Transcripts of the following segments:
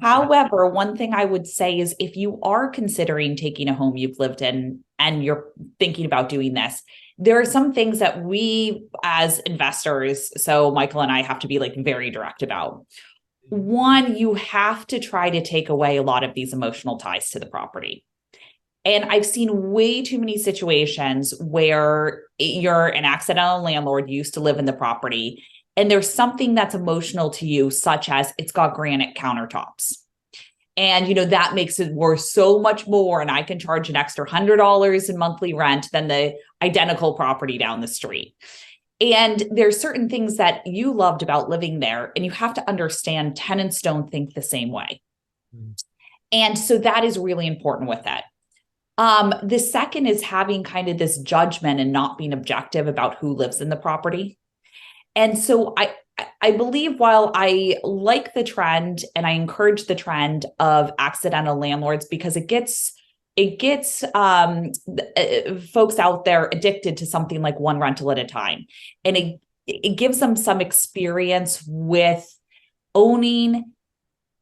However, one thing I would say is if you are considering taking a home you've lived in and you're thinking about doing this, there are some things that we as investors, so Michael and I have to be like very direct about. One, you have to try to take away a lot of these emotional ties to the property. And I've seen way too many situations where you're an accidental landlord, you used to live in the property, and there's something that's emotional to you, such as it's got granite countertops. And, that makes it worth so much more. And I can charge an extra $100 in monthly rent than the identical property down the street. And there's certain things that you loved about living there. And you have to understand tenants don't think the same way. Mm. And so that is really important with that. The second is having kind of this judgment and not being objective about who lives in the property. And so I believe while I like the trend and I encourage the trend of accidental landlords because it gets folks out there addicted to something like one rental at a time. And it gives them some experience with owning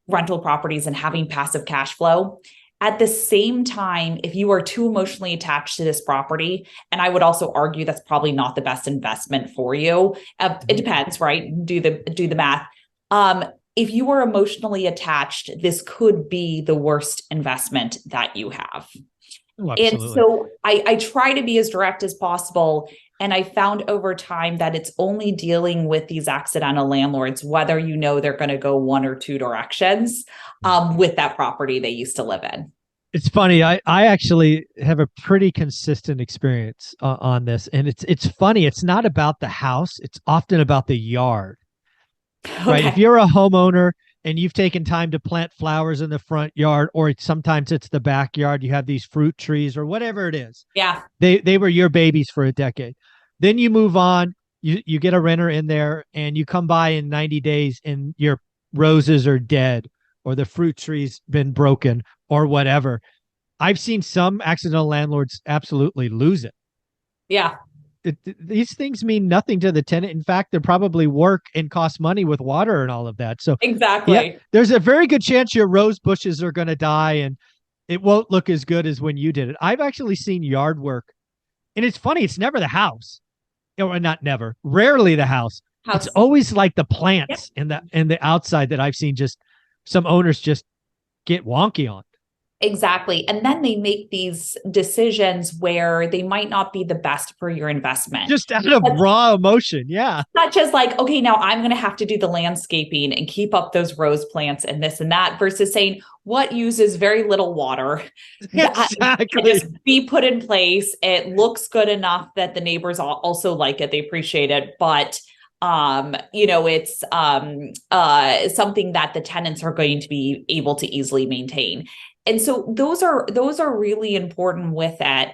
rental properties and having passive cash flow. At the same time, if you are too emotionally attached to this property, and I would also argue that's probably not the best investment for you. It depends, right? Do the math. If you are emotionally attached, this could be the worst investment that you have. Oh, and so I try to be as direct as possible. And I found over time that it's only dealing with these accidental landlords, whether they're going to go one or two directions with that property they used to live in. It's funny. I actually have a pretty consistent experience on this. And it's funny. It's not about the house. It's often about the yard, right? If you're a homeowner and you've taken time to plant flowers in the front yard, or sometimes it's the backyard, you have these fruit trees or whatever it is. Yeah. They were your babies for a decade. Then you move on, you get a renter in there and you come by in 90 days and your roses are dead or the fruit tree's been broken or whatever. I've seen some accidental landlords absolutely lose it. Yeah. These things mean nothing to the tenant. In fact, they probably work and cost money with water and all of that. So exactly. Yeah, there's a very good chance your rose bushes are going to die and it won't look as good as when you did it. I've actually seen yard work, and it's funny. It's never the house, or not never, rarely the house. It's always like the plants in the outside that I've seen just some owners just get wonky on. Exactly. And then they make these decisions where they might not be the best for your investment. Just out of raw emotion. Yeah. Not just like, okay, now I'm going to have to do the landscaping and keep up those rose plants and this and that versus saying what uses very little water. Exactly. Just be put in place. It looks good enough that the neighbors also like it. They appreciate it. But it's something that the tenants are going to be able to easily maintain. And so those are really important with that.